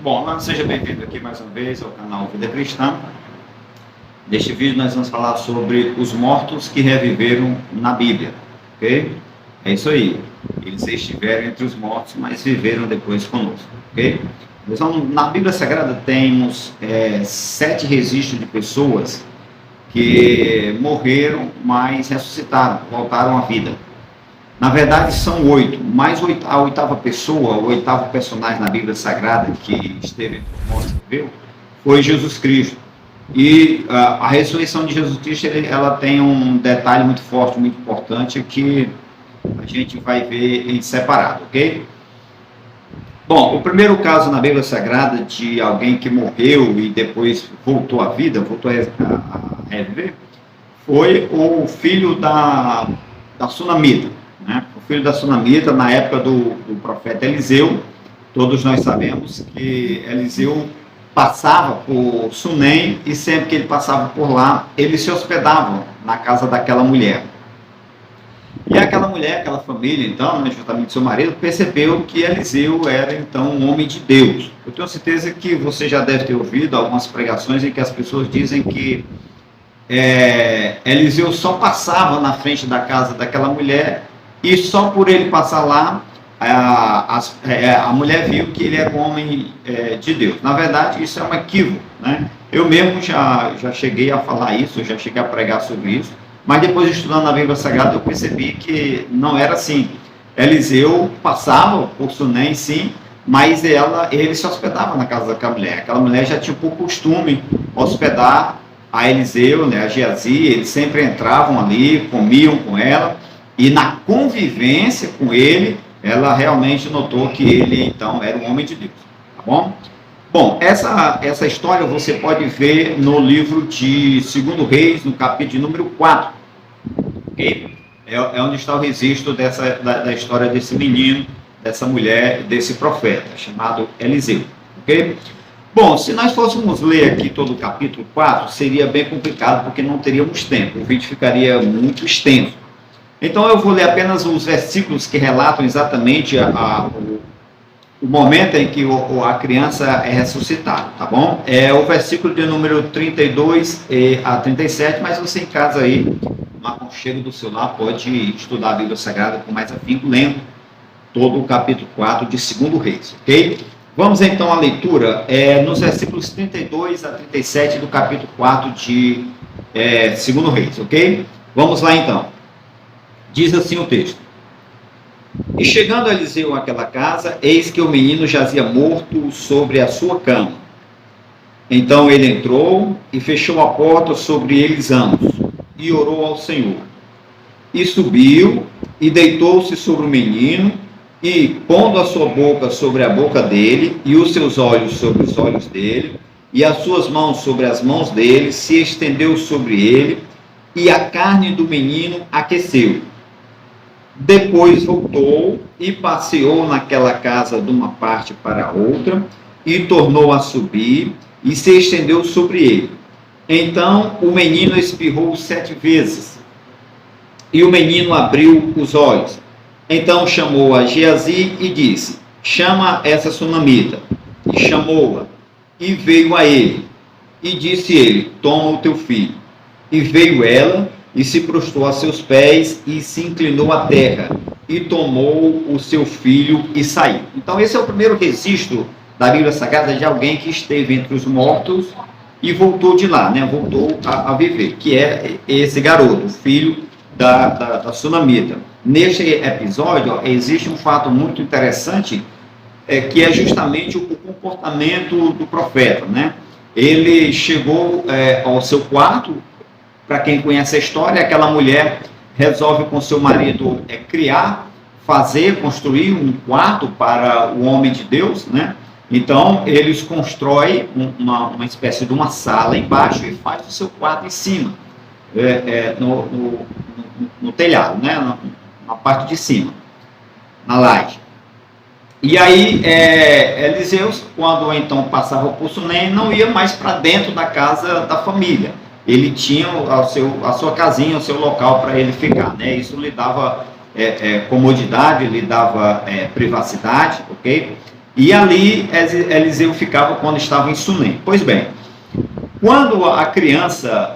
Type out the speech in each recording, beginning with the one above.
Bom, seja bem-vindo aqui mais uma vez ao canal Vida Cristã. Neste vídeo nós vamos falar sobre os mortos que reviveram na Bíblia, ok? É isso aí, eles estiveram entre os mortos, mas viveram depois conosco, ok? Então, na Bíblia Sagrada temos 7 registros de pessoas que morreram, mas ressuscitaram, voltaram à vida. Na verdade, são 8, mas a oitava pessoa, o oitavo personagem na Bíblia Sagrada que esteve entre os mortos e viveu, foi Jesus Cristo. E a ressurreição de Jesus Cristo, ela tem um detalhe muito forte, muito importante, que a gente vai ver em separado, ok? Bom, o primeiro caso na Bíblia Sagrada de alguém que morreu e depois voltou à vida, voltou a reviver, foi o filho da Sunamita. Né? O filho da Sunamita, na época do profeta Eliseu, todos nós sabemos que Eliseu passava por Sunem e sempre que ele passava por lá, ele se hospedava na casa daquela mulher. E aquela mulher, aquela família, então, justamente seu marido, percebeu que Eliseu era, então, um homem de Deus. Eu tenho certeza que você já deve ter ouvido algumas pregações em que as pessoas dizem que Eliseu só passava na frente da casa daquela mulher e só por ele passar lá, a mulher viu que ele era um homem de Deus. Na verdade, isso é um equívoco, né? Eu mesmo já cheguei a falar isso, já cheguei a pregar sobre isso, mas depois estudando na Bíblia Sagrada eu percebi que não era assim. Eliseu passava por Sunem, sim, mas ele se hospedava na casa daquela mulher. Aquela mulher já tinha por costume hospedar a Eliseu, né, a Geazi, eles sempre entravam ali, comiam com ela, e na convivência com ele, ela realmente notou que ele, então, era um homem de Deus, tá bom? Bom, essa história você pode ver no livro de 2 Reis, no capítulo de número 4, ok? É onde está o registro da história desse menino, dessa mulher, desse profeta, chamado Eliseu, ok? Bom, se nós fôssemos ler aqui todo o capítulo 4, seria bem complicado, porque não teríamos tempo, o vídeo ficaria muito extenso. Então eu vou ler apenas os versículos que relatam exatamente o momento em que a criança é ressuscitada, tá bom? É o versículo de número 32 a 37, mas você em casa aí, no aconchego do celular, pode estudar a Bíblia Sagrada com mais afinco, lendo todo o capítulo 4 de 2 Reis, ok? Vamos então à leitura, nos versículos 32 a 37 do capítulo 4 de 2 Reis, ok? Vamos lá então. Diz assim o texto: E chegando Eliseu àquela casa, eis que o menino jazia morto sobre a sua cama. Então ele entrou e fechou a porta sobre eles ambos, e orou ao Senhor. E subiu, e deitou-se sobre o menino, e, pondo a sua boca sobre a boca dele, e os seus olhos sobre os olhos dele, e as suas mãos sobre as mãos dele, se estendeu sobre ele, e a carne do menino aqueceu. Depois voltou e passeou naquela casa de uma parte para a outra, e tornou a subir, e se estendeu sobre ele. Então o menino espirrou 7 vezes, e o menino abriu os olhos. Então chamou a Geazi e disse: Chama essa sunamita. E chamou-a, e veio a ele. E disse ele: Toma o teu filho. E veio ela, e se prostrou a seus pés, e se inclinou à terra, e tomou o seu filho e saiu. Então esse é o primeiro registro da Bíblia Sagrada de alguém que esteve entre os mortos e voltou de lá, né? Voltou a viver, que é esse garoto, o filho da Sunamita. Neste episódio, ó, existe um fato muito interessante, que é justamente o comportamento do profeta, né? Ele chegou ao seu quarto. Para quem conhece a história, aquela mulher resolve com seu marido construir um quarto para o homem de Deus, né? Então, eles constroem uma espécie de uma sala embaixo e faz o seu quarto em cima, no telhado, né? Na parte de cima, na laje. E aí, Eliseu, quando então passava por Sunem, não ia mais para dentro da casa da família. Ele tinha a sua casinha, o seu local para ele ficar, né? Isso lhe dava comodidade, lhe dava privacidade, ok? E ali Eliseu ficava quando estava em Sunem. Pois bem, quando a criança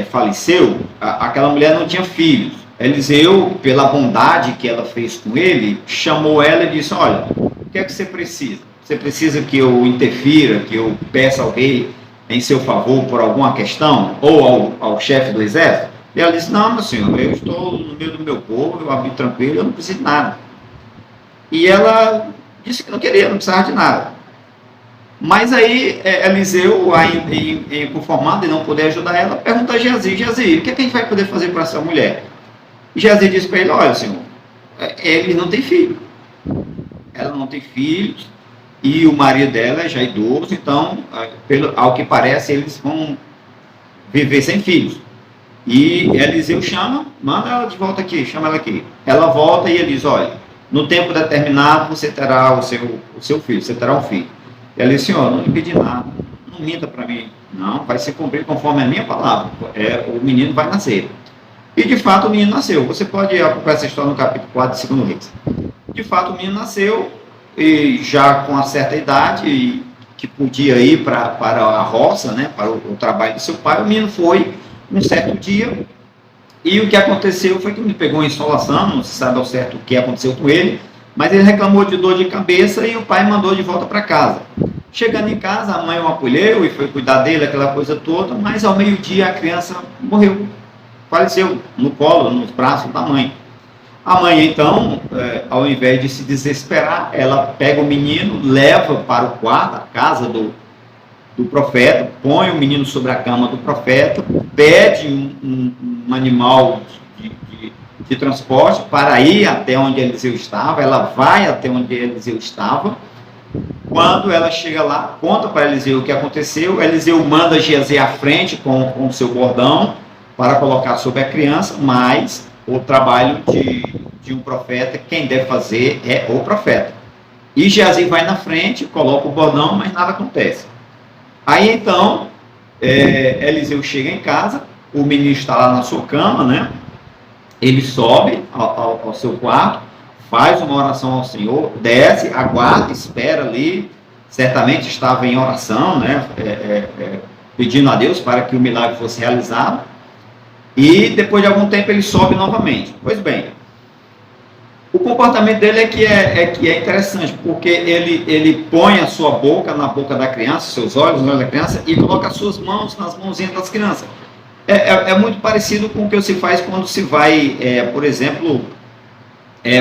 faleceu, aquela mulher não tinha filhos. Eliseu, pela bondade que ela fez com ele, chamou ela e disse: olha, o que é que você precisa? Você precisa que eu interfira, que eu peça ao rei em seu favor por alguma questão? Ou ao chefe do exército? E ela disse: não, meu senhor, eu estou no meio do meu povo, eu abri tranquilo, eu não preciso de nada. E ela disse que não queria, não precisava de nada. Mas aí Eliseu, inconformado e não poder ajudar ela, pergunta a Geazi: Geazi, o que é que a gente vai poder fazer para essa mulher? E Geazi disse para ele: olha, senhor, ele não tem filho. Ela não tem filhos e o marido dela é já idoso, então, ao que parece, eles vão viver sem filhos. E Eliseu manda ela de volta aqui, chama ela aqui. Ela volta e ele diz: olha, no tempo determinado você terá o seu filho, você terá um filho. E ela disse: senhor, não lhe pedi nada, não minta para mim, não, vai se cumprir conforme a minha palavra, o menino vai nascer. E de fato o menino nasceu. Você pode acompanhar essa história no capítulo 4 de 2 Reis. De fato o menino nasceu, e já com uma certa idade, que podia ir para a roça, né, para o trabalho do seu pai. O menino foi um certo dia, e o que aconteceu foi que ele pegou uma insolação, não se sabe ao certo o que aconteceu com ele, mas ele reclamou de dor de cabeça e o pai mandou de volta para casa. Chegando em casa, a mãe o acolheu e foi cuidar dele, aquela coisa toda, mas ao meio-dia a criança morreu, faleceu no colo, nos braços da mãe. A mãe, então, ao invés de se desesperar, ela pega o menino, leva para o quarto, a casa do profeta, põe o menino sobre a cama do profeta, pede um animal de transporte para ir até onde Eliseu estava. Ela vai até onde Eliseu estava. Quando ela chega lá, conta para Eliseu o que aconteceu. Eliseu manda Geazi à frente com o seu bordão para colocar sobre a criança, mas o trabalho de um profeta, quem deve fazer é o profeta. E Geazi vai na frente, coloca o bordão, mas nada acontece. Aí então, Eliseu chega em casa, o menino está lá na sua cama, né? Ele sobe ao seu quarto, faz uma oração ao Senhor, desce, aguarda, espera ali, certamente estava em oração, né? Pedindo a Deus para que o milagre fosse realizado, e depois de algum tempo ele sobe novamente. Pois bem, o comportamento dele é que é interessante, porque ele põe a sua boca na boca da criança, seus olhos nos olhos da criança, e coloca as suas mãos nas mãozinhas das crianças. É muito parecido com o que se faz quando se vai, por exemplo,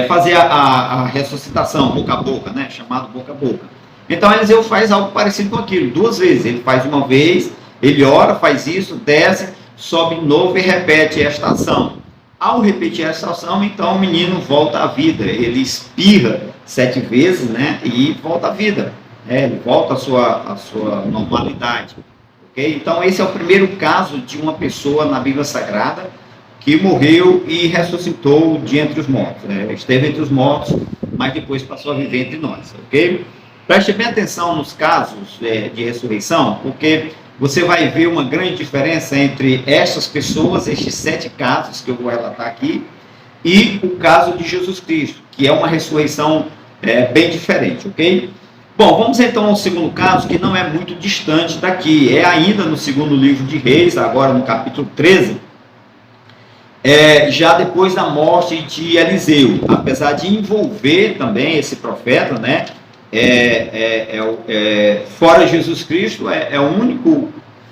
fazer a ressuscitação boca a boca, né? Chamado boca a boca. Então Eliseu faz algo parecido com aquilo, 2 vezes. Ele faz uma vez, ele ora, faz isso, desce, sobe de novo e repete esta ação. Ao repetir essa ação, então o menino volta à vida. Ele espirra 7 vezes, né? E volta à vida. Ele volta à sua normalidade. Okay? Então esse é o primeiro caso de uma pessoa na Bíblia Sagrada que morreu e ressuscitou de entre os mortos. Esteve entre os mortos, mas depois passou a viver entre nós. Okay? Preste bem atenção nos casos de ressurreição, porque você vai ver uma grande diferença entre essas pessoas, estes 7 casos que eu vou relatar aqui, e o caso de Jesus Cristo, que é uma ressurreição bem diferente, ok? Bom, vamos então ao segundo caso, que não é muito distante daqui, é ainda no segundo livro de Reis, agora no capítulo 13, já depois da morte de Eliseu, apesar de envolver também esse profeta, né? Fora Jesus Cristo,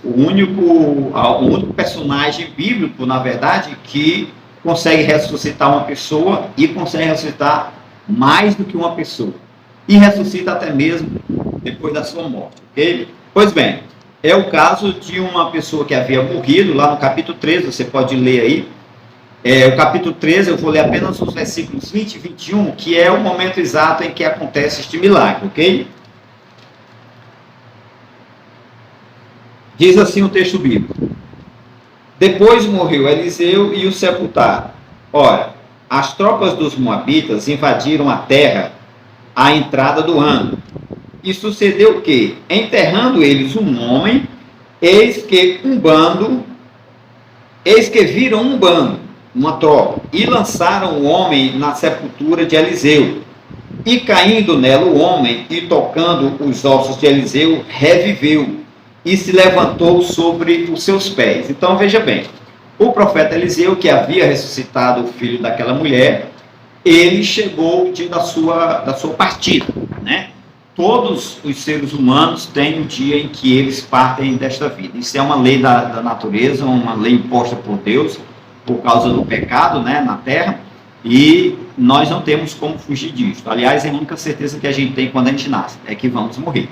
o único personagem bíblico, na verdade, que consegue ressuscitar uma pessoa e consegue ressuscitar mais do que uma pessoa. E ressuscita até mesmo depois da sua morte, ok? Pois bem, é o caso de uma pessoa que havia morrido, lá no capítulo 13, você pode ler aí. O capítulo 13, eu vou ler apenas os versículos 20 e 21, que é o momento exato em que acontece este milagre, ok? Diz assim o texto bíblico: depois morreu Eliseu e o sepultaram. Ora, as tropas dos moabitas invadiram a terra à entrada do ano. E sucedeu que, enterrando eles um homem, eis que viram um bando, uma tropa, e lançaram o homem na sepultura de Eliseu. E caindo nela o homem, e tocando os ossos de Eliseu, reviveu, e se levantou sobre os seus pés. Então veja bem, o profeta Eliseu, que havia ressuscitado o filho daquela mulher, ele chegou o dia da sua partida, né? Todos os seres humanos têm um dia em que eles partem desta vida. Isso é uma lei da natureza, uma lei imposta por Deus, por causa do pecado, né, na terra, e nós não temos como fugir disso. Aliás, é a única certeza que a gente tem quando a gente nasce, é que vamos morrer.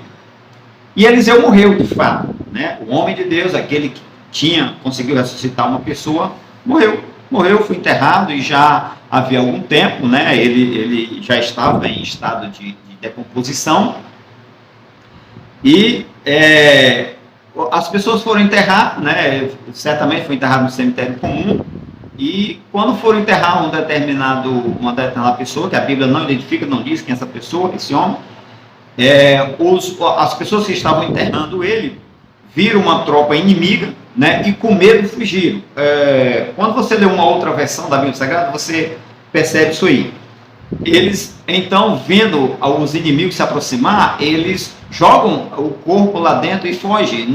E Eliseu morreu, de fato, né? O homem de Deus, aquele que conseguiu ressuscitar uma pessoa, morreu, foi enterrado, e já havia algum tempo, né? Ele já estava em estado de decomposição, e as pessoas foram enterrar, né? Certamente foi enterrado no cemitério comum, e quando foram enterrar uma determinada pessoa, que a Bíblia não identifica, não diz quem é essa pessoa, esse homem, as pessoas que estavam enterrando ele viram uma tropa inimiga, né, e com medo fugiram. Quando você lê uma outra versão da Bíblia Sagrada, você percebe isso aí. Eles, então, vendo os inimigos se aproximar, eles jogam o corpo lá dentro e fogem,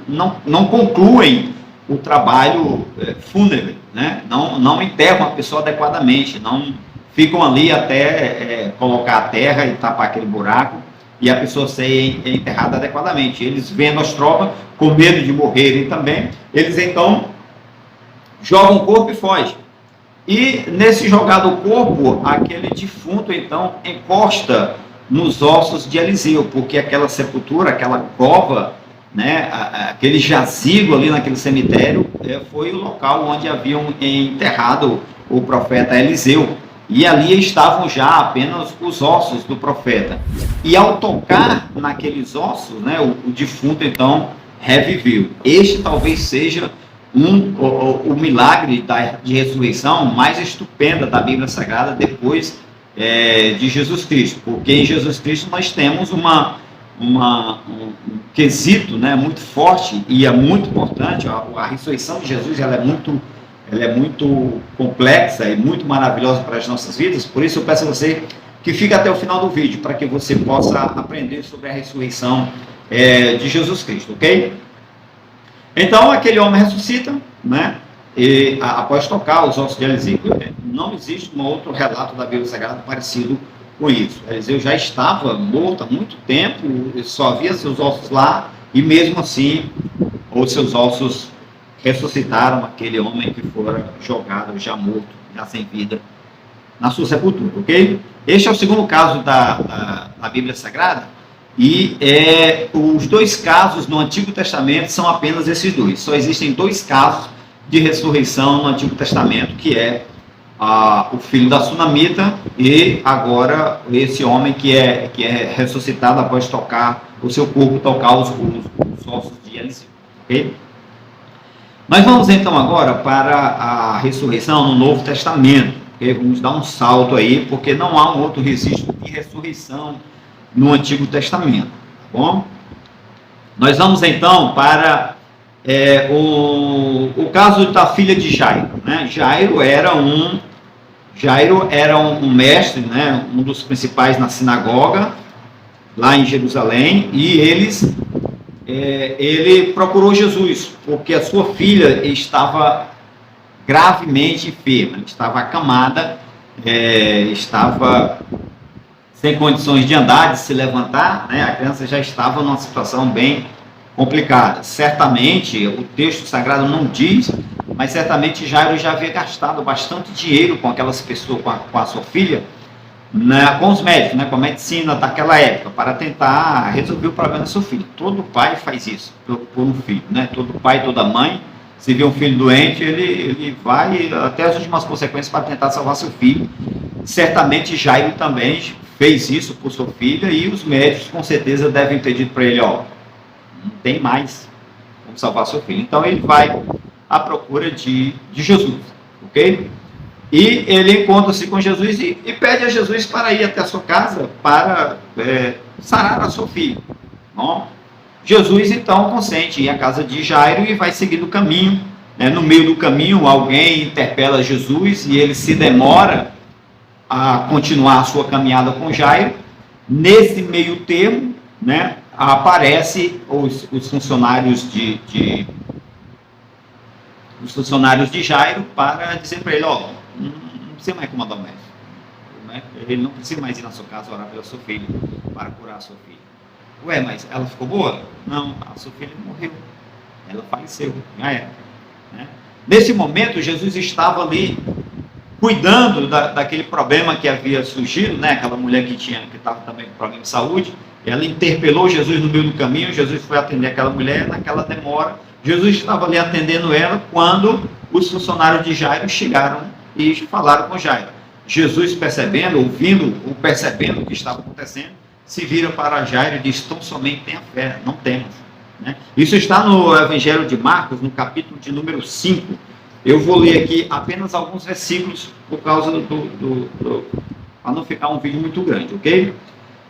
não concluem o trabalho fúnebre, né? Não enterram a pessoa adequadamente, não ficam ali até colocar a terra e tapar aquele buraco e a pessoa ser enterrada adequadamente. Eles, vendo as tropas, com medo de morrerem também, eles então jogam o corpo e fogem. E nesse jogar do corpo, aquele defunto então encosta nos ossos de Eliseu, porque aquela sepultura, aquela cova, né, aquele jazigo ali naquele cemitério, foi o local onde haviam enterrado o profeta Eliseu. E ali estavam já apenas os ossos do profeta. E ao tocar naqueles ossos, né, o defunto então reviveu. Este talvez seja o milagre de ressurreição mais estupenda da Bíblia Sagrada depois de Jesus Cristo. Porque em Jesus Cristo nós temos um quesito, né, muito forte e é muito importante. A ressurreição de Jesus ela é muito complexa e muito maravilhosa para as nossas vidas. Por isso eu peço a você que fique até o final do vídeo, para que você possa aprender sobre a ressurreição de Jesus Cristo, ok? Então aquele homem ressuscita, né, e após tocar os ossos de Eliseu. Não existe um outro relato da Bíblia Sagrada parecido com isso. Eliseu já estava morto há muito tempo, só havia seus ossos lá, e mesmo assim os seus ossos ressuscitaram aquele homem que fora jogado, já morto, já sem vida, na sua sepultura, ok? Este é o segundo caso da Bíblia Sagrada, e os dois casos no Antigo Testamento são apenas esses dois. Só existem dois casos de ressurreição no Antigo Testamento, que é o filho da Sunamita e agora esse homem que é ressuscitado após tocar o seu corpo, tocar os ossos de Eliseu, ok? Mas vamos então agora para a ressurreição no Novo Testamento, okay? Vamos dar um salto aí, porque não há um outro registro de ressurreição no Antigo Testamento, tá bom? Nós vamos então para o caso da filha de Jairo, né? Jairo era um mestre, né? Um dos principais na sinagoga, lá em Jerusalém, e ele procurou Jesus, porque a sua filha estava gravemente enferma, estava acamada, estava sem condições de andar, de se levantar, né? A criança já estava numa situação bem complicada. Certamente, o texto sagrado não diz, mas certamente Jairo já havia gastado bastante dinheiro com aquelas pessoas, com a sua filha, né, com os médicos, né, com a medicina daquela época, para tentar resolver o problema do seu filho. Todo pai faz isso por um filho, né? Todo pai, toda mãe, se vê um filho doente, ele vai até as últimas consequências para tentar salvar seu filho. Certamente Jairo também fez isso por sua filha, e os médicos com certeza devem ter dito para ele, não tem mais como salvar seu filho. Então ele vai à procura de Jesus, ok? E ele encontra-se com Jesus e pede a Jesus para ir até a sua casa para sarar a sua filha. Bom, Jesus então consente ir à casa de Jairo e vai seguindo o caminho, né? No meio do caminho alguém interpela Jesus e ele se demora a continuar a sua caminhada com Jairo. Nesse meio termo, né, aparece os funcionários os funcionários de Jairo para dizer para ele, ó, não precisa mais incomodar o médico, né? Ele não precisa mais ir na sua casa orar pela sua filha, para curar a sua filha. Ué, mas ela ficou boa? Não, a sua filha morreu, ela faleceu, já era, né? Nesse momento, Jesus estava ali cuidando daquele problema que havia surgido, né? Aquela mulher que estava também com problema de saúde, ela interpelou Jesus no meio do caminho, Jesus foi atender aquela mulher, naquela demora, Jesus estava ali atendendo ela, quando os funcionários de Jairo chegaram e falaram com Jairo. Jesus, percebendo, ouvindo ou percebendo o que estava acontecendo, se vira para Jairo e diz, tão somente tenha fé, não temas, né? Isso está no Evangelho de Marcos, no capítulo de número 5, eu vou ler aqui apenas alguns versículos, por causa para não ficar um vídeo muito grande, ok?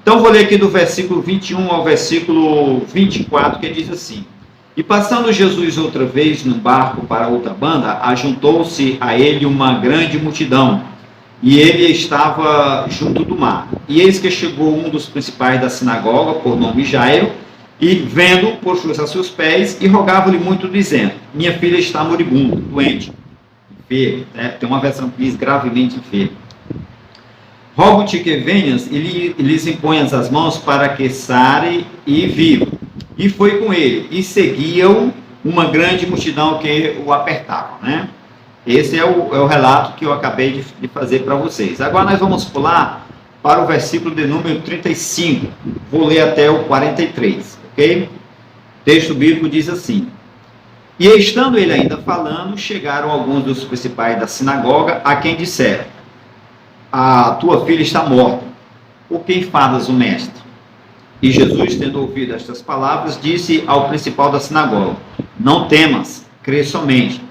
Então, vou ler aqui do versículo 21 ao versículo 24, que diz assim: E passando Jesus outra vez num barco para outra banda, ajuntou-se a ele uma grande multidão, e ele estava junto do mar. E eis que chegou um dos principais da sinagoga, por nome Jairo, e vendo, pôs-se a seus pés e rogava-lhe muito, dizendo: Minha filha está moribunda, doente, enferma, né? Tem uma versão que diz gravemente enferma. Rogo-te que venhas e lhes imponhas as mãos para que sare e viva. E foi com ele, e seguiam uma grande multidão que o apertava, né? Esse é o relato que eu acabei de fazer para vocês. Agora nós vamos pular para o versículo de número 35. Vou ler até o 43, ok? O texto bíblico diz assim: E estando ele ainda falando, chegaram alguns dos principais da sinagoga, a quem disseram: A tua filha está morta, por que enfadas o mestre? E Jesus, tendo ouvido estas palavras, disse ao principal da sinagoga: Não temas, crê somente.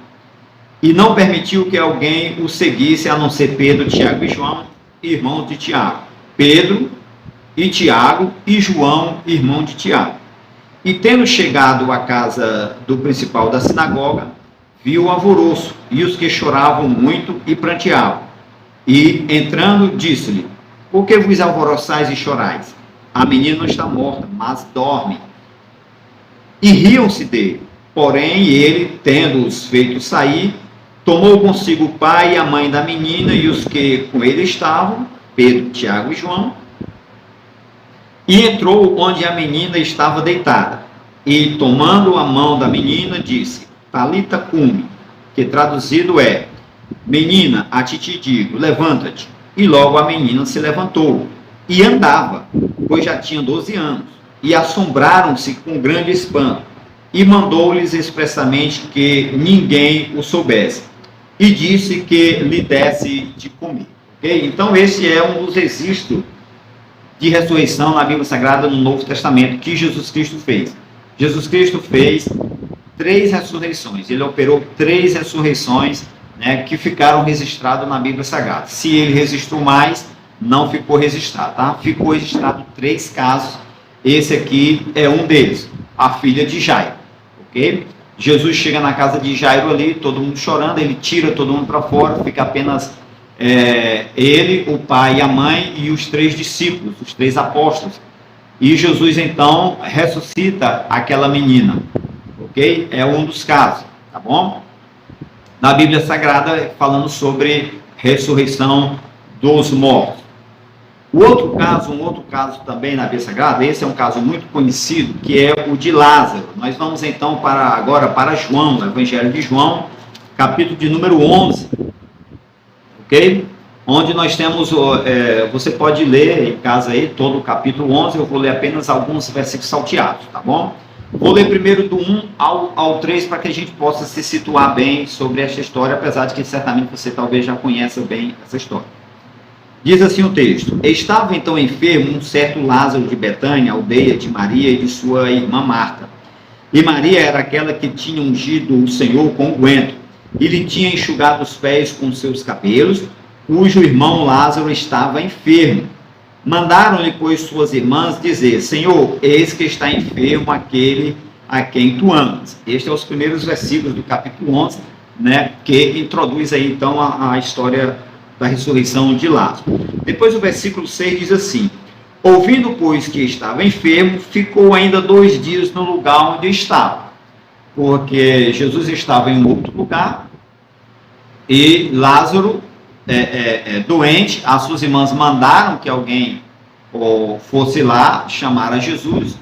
E não permitiu que alguém o seguisse, a não ser Pedro, Tiago e João, irmãos de Tiago. Pedro e Tiago e João, irmão de Tiago. E tendo chegado à casa do principal da sinagoga, viu o alvoroço e os que choravam muito e pranteavam. E, entrando, disse-lhe: Por que vos alvoroçais e chorais? A menina não está morta, mas dorme. E riam-se dele. Porém, ele, tendo-os feito sair, tomou consigo o pai e a mãe da menina e os que com ele estavam, Pedro, Tiago e João, e entrou onde a menina estava deitada. E, tomando a mão da menina, disse: Talita cumi, que traduzido é: Menina, a ti te digo, levanta-te. E logo a menina se levantou e andava, pois já tinha 12 anos. E assombraram-se com grande espanto. E mandou-lhes expressamente que ninguém o soubesse. E disse que lhe desse de comer. Okay? Então, esse é um dos registros de ressurreição na Bíblia Sagrada no Novo Testamento que Jesus Cristo fez. Jesus Cristo fez 3 ressurreições. Ele operou 3 ressurreições, né, que ficaram registradas na Bíblia Sagrada. Se ele registrou mais, não ficou registrado, tá? Ficou registrado 3 casos. Esse aqui é um deles, a filha de Jairo, ok? Jesus chega na casa de Jairo ali, todo mundo chorando, ele tira todo mundo para fora, fica apenas ele, o pai e a mãe e os 3 discípulos, os 3 apóstolos. E Jesus então ressuscita aquela menina, ok? É um dos casos, tá bom? Na Bíblia Sagrada, falando sobre ressurreição dos mortos. Um outro caso também na Bíblia Sagrada, esse é um caso muito conhecido, que é o de Lázaro. Nós vamos então agora para João, o Evangelho de João, capítulo de número 11, ok? Onde nós temos, você pode ler em casa aí, todo o capítulo 11, eu vou ler apenas alguns versículos salteados, tá bom? Vou ler primeiro do 1 ao 3, para que a gente possa se situar bem sobre esta história, apesar de que certamente você talvez já conheça bem essa história. Diz assim o texto: Estava então enfermo um certo Lázaro de Betânia, aldeia de Maria e de sua irmã Marta. E Maria era aquela que tinha ungido o Senhor com unguento, e lhe tinha enxugado os pés com seus cabelos, cujo irmão Lázaro estava enfermo. Mandaram-lhe, pois, suas irmãs dizer: Senhor, eis que está enfermo aquele a quem tu amas. Estes são os primeiros versículos do capítulo 11, né, que introduz aí então a história da ressurreição de Lázaro. Depois o versículo 6 diz assim: ouvindo, pois, que estava enfermo, ficou ainda 2 dias no lugar onde estava, porque Jesus estava em um outro lugar e Lázaro doente. As suas irmãs mandaram que alguém fosse lá chamar a Jesus.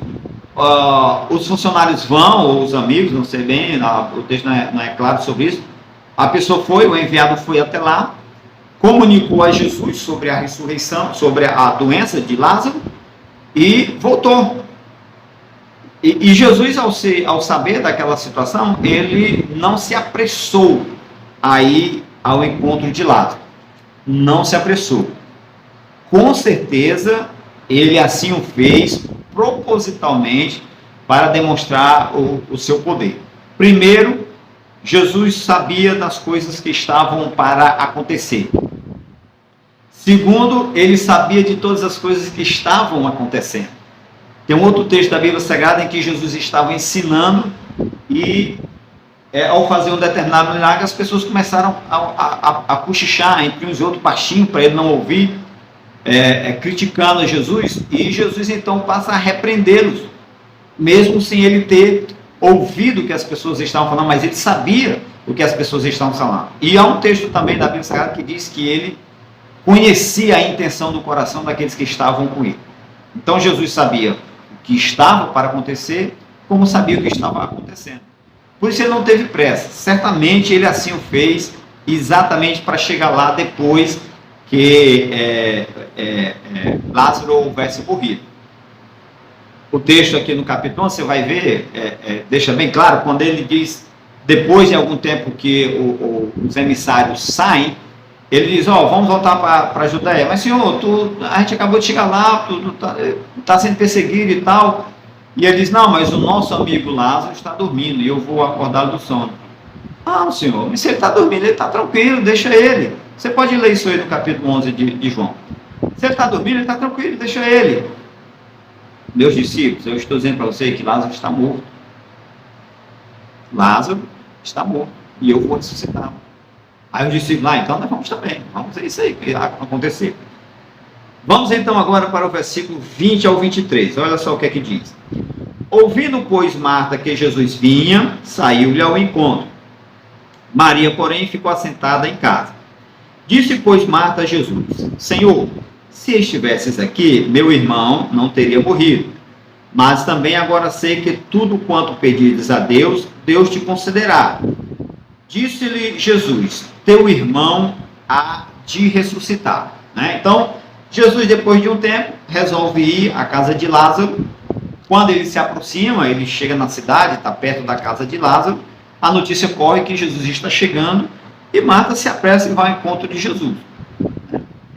Os funcionários vão, ou os amigos, não sei bem, o texto não é claro sobre isso. A pessoa foi, o enviado foi até lá, comunicou a Jesus sobre a ressurreição, sobre a doença de Lázaro, e voltou. E Jesus, ao saber daquela situação, ele não se apressou a ir ao encontro de Lázaro. Não se apressou. Com certeza, ele assim o fez propositalmente para demonstrar o seu poder. Primeiro, Jesus sabia das coisas que estavam para acontecer. Segundo, ele sabia de todas as coisas que estavam acontecendo. Tem um outro texto da Bíblia Sagrada em que Jesus estava ensinando e, ao fazer um determinado milagre, as pessoas começaram a cochichar entre uns e outros, baixinho, para ele não ouvir, criticando Jesus, e Jesus então passa a repreendê-los, mesmo sem ele ter ouvido o que as pessoas estavam falando, mas ele sabia o que as pessoas estavam falando. E há um texto também da Bíblia Sagrada que diz que ele conhecia a intenção do coração daqueles que estavam com ele. Então Jesus sabia o que estava para acontecer, como sabia o que estava acontecendo. Por isso ele não teve pressa. Certamente ele assim o fez, exatamente para chegar lá depois que Lázaro houvesse morrido. O texto aqui no capítulo 11, você vai ver, deixa bem claro, quando ele diz, depois de algum tempo que os emissários saem, ele diz: vamos voltar para a Judéia. Mas, Senhor, a gente acabou de chegar lá, tu está sendo perseguido e tal. E ele diz: não, mas o nosso amigo Lázaro está dormindo e eu vou acordá-lo do sono. Ah, Senhor, mas se ele está dormindo, ele está tranquilo, deixa ele. Você pode ler isso aí no capítulo 11 de João. Se ele está dormindo, ele está tranquilo, deixa ele. Meus discípulos, eu estou dizendo para você que Lázaro está morto. Lázaro está morto e eu vou ressuscitá-lo. Aí os discípulos: então nós vamos também, vamos ver isso aí que vai acontecer. Vamos então agora para o versículo 20 ao 23, olha só o que é que diz. Ouvindo, pois, Marta que Jesus vinha, saiu-lhe ao encontro. Maria, porém, ficou assentada em casa. Disse, pois, Marta a Jesus: Senhor, se estivesses aqui, meu irmão não teria morrido. Mas também agora sei que tudo quanto pedires a Deus, Deus te concederá. Disse-lhe Jesus: teu irmão há de ressuscitar. Então, Jesus, depois de um tempo, resolve ir à casa de Lázaro. Quando ele se aproxima, ele chega na cidade, está perto da casa de Lázaro, a notícia corre que Jesus está chegando e Marta se apressa e vai ao encontro de Jesus.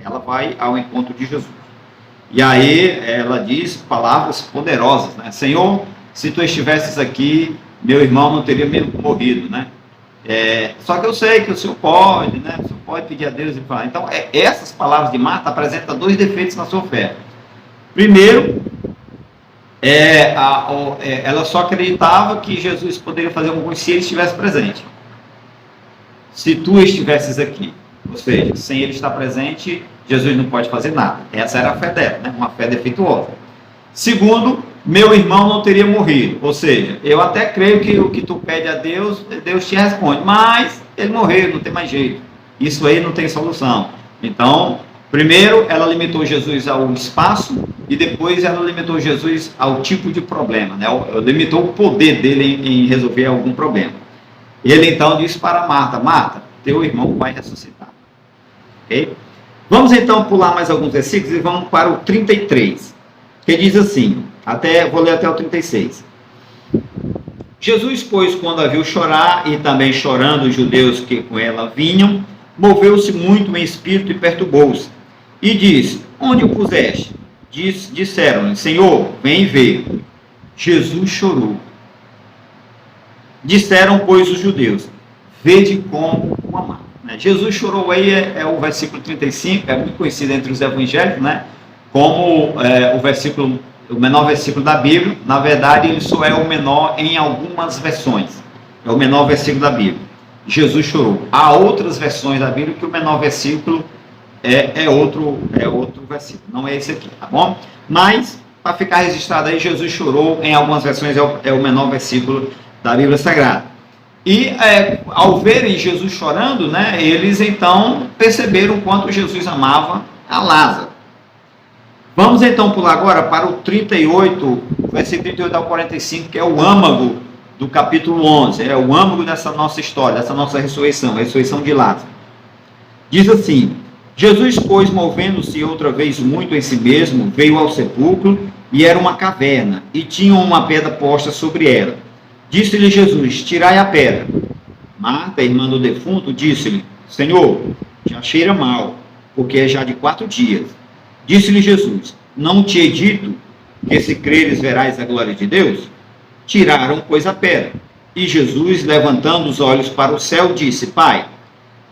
Ela vai ao encontro de Jesus. E aí ela diz palavras poderosas, Senhor, se tu estivesses aqui, meu irmão não teria morrido, Só que eu sei que o Senhor pode, o Senhor pode pedir a Deus e falar. Então, essas palavras de Marta apresentam 2 defeitos na sua fé. Primeiro, ela só acreditava que Jesus poderia fazer alguma coisa se ele estivesse presente. Se tu estivesses aqui, ou seja, sem ele estar presente, Jesus não pode fazer nada. Essa era a fé dela, uma fé defeituosa. Segundo, meu irmão não teria morrido. Ou seja, eu até creio que o que tu pede a Deus, Deus te responde. Mas ele morreu, não tem mais jeito. Isso aí não tem solução. Então, primeiro ela limitou Jesus ao espaço e depois ela limitou Jesus ao tipo de problema. Limitou o poder dele em resolver algum problema. Ele então disse para Marta: Marta, teu irmão vai ressuscitar. Ok? Vamos então pular mais alguns versículos e vamos para o 33. Que diz assim, vou ler até o 36. Jesus, pois, quando a viu chorar, e também chorando os judeus que com ela vinham, moveu-se muito em espírito e perturbou-se. E disse: onde o puseste? Disseram-lhe: Senhor, vem ver. Jesus chorou. Disseram, pois, os judeus: vede como o amar. Jesus chorou aí, o versículo 35, é muito conhecido entre os evangélicos, como o menor versículo da Bíblia. Na verdade, ele só é o menor em algumas versões. É o menor versículo da Bíblia. Jesus chorou. Há outras versões da Bíblia que o menor versículo é outro versículo, não é esse aqui, tá bom? Mas, para ficar registrado aí, Jesus chorou, em algumas versões é o menor versículo da Bíblia Sagrada. E ao verem Jesus chorando, né, eles então perceberam o quanto Jesus amava a Lázaro. Vamos então pular agora para o 38, versículo 38 ao 45, que é o âmago do capítulo 11, é o âmago dessa nossa história, dessa nossa ressurreição, a ressurreição de Lázaro. Diz assim: Jesus, pois, movendo-se outra vez muito em si mesmo, veio ao sepulcro, e era uma caverna, e tinha uma pedra posta sobre ela. Disse-lhe Jesus: tirai a pedra. Marta, irmã do defunto, disse-lhe: Senhor, já cheira mal, porque é já de 4 dias. Disse-lhe Jesus: não te hei dito que se creres verás a glória de Deus? Tiraram, pois, a pedra. E Jesus, levantando os olhos para o céu, disse: Pai,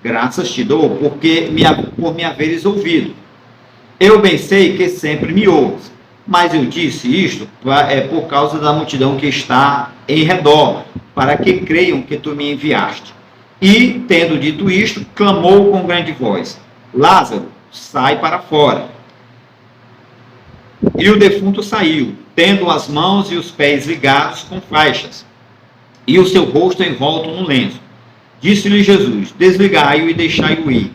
graças te dou por me haveres ouvido. Eu bem sei que sempre me ouves, mas eu disse isto por causa da multidão que está em redor, para que creiam que tu me enviaste. E, tendo dito isto, clamou com grande voz: Lázaro, sai para fora. E o defunto saiu, tendo as mãos e os pés ligados com faixas, e o seu rosto envolto num lenço. Disse-lhe Jesus: desligai-o e deixai-o ir.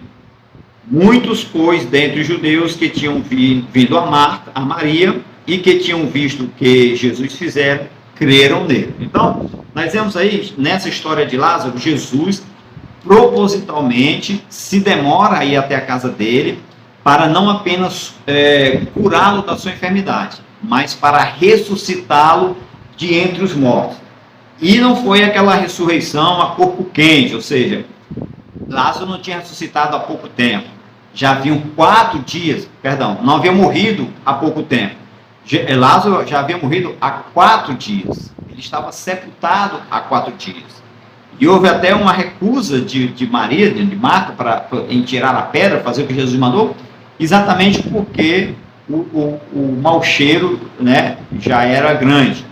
Muitos, pois, dentre os judeus que tinham vindo a Maria e que tinham visto o que Jesus fizera, creram nele. Então, nós vemos aí, nessa história de Lázaro, Jesus propositalmente se demora a ir até a casa dele para não apenas curá-lo da sua enfermidade, mas para ressuscitá-lo de entre os mortos. E não foi aquela ressurreição a corpo quente, ou seja, Lázaro não tinha ressuscitado há pouco tempo. Já haviam 4 dias, não havia morrido há pouco tempo. Lázaro já havia morrido há 4 dias. Ele estava sepultado há 4 dias. E houve até uma recusa de Maria, de Marta, em tirar a pedra, fazer o que Jesus mandou, exatamente porque o mau cheiro, né, já era grande.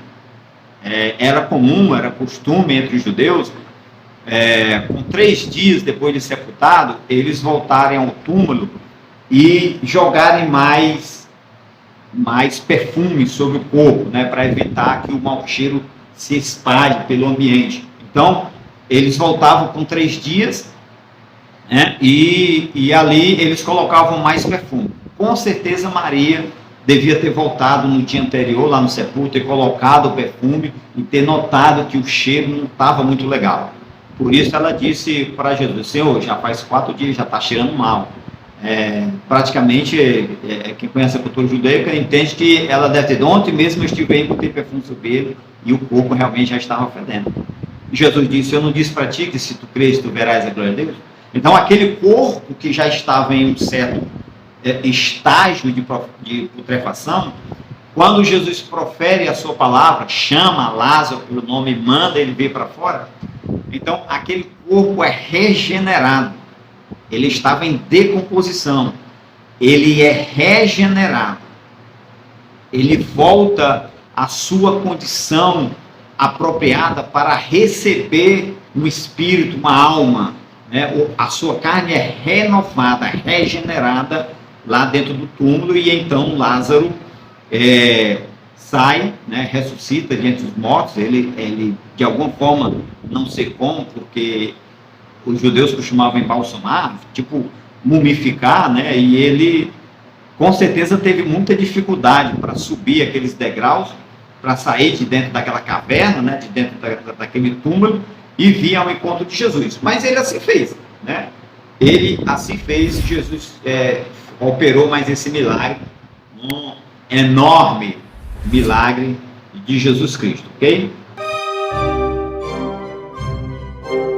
Era comum, era costume entre os judeus, com 3 dias depois de sepultado, eles voltarem ao túmulo e jogarem mais perfume sobre o corpo, né, para evitar que o mau cheiro se espalhe pelo ambiente. Então, eles voltavam com 3 dias, né, e ali eles colocavam mais perfume. Com certeza Maria devia ter voltado no dia anterior lá no sepulcro, ter colocado o perfume e ter notado que o cheiro não estava muito legal. Por isso ela disse para Jesus: Senhor, já faz 4 dias, já está cheirando mal. Praticamente, quem conhece a cultura judaica entende que ela deve ter, ontem mesmo eu estive aí, botei perfume sobre ele e o corpo realmente já estava fedendo. E Jesus disse: eu não disse para ti que se tu crês, tu verás a glória de Deus? Então aquele corpo que já estava em um certo estágio de putrefação, quando Jesus profere a sua palavra, chama Lázaro pelo nome, manda ele vir para fora, então aquele corpo é regenerado. Ele estava em decomposição, ele é regenerado, ele volta à sua condição apropriada para receber um espírito, uma alma, né? A sua carne é renovada, regenerada lá dentro do túmulo, e então Lázaro sai, né, ressuscita diante dos mortos. Ele de alguma forma, não sei como, porque os judeus costumavam embalsamar, tipo mumificar, né, e ele com certeza teve muita dificuldade para subir aqueles degraus, para sair de dentro daquela caverna, né, de dentro daquele túmulo, e vir ao encontro de Jesus. Mas ele assim fez, né? Ele assim fez. Jesus operou mais esse milagre, um enorme milagre de Jesus Cristo, ok?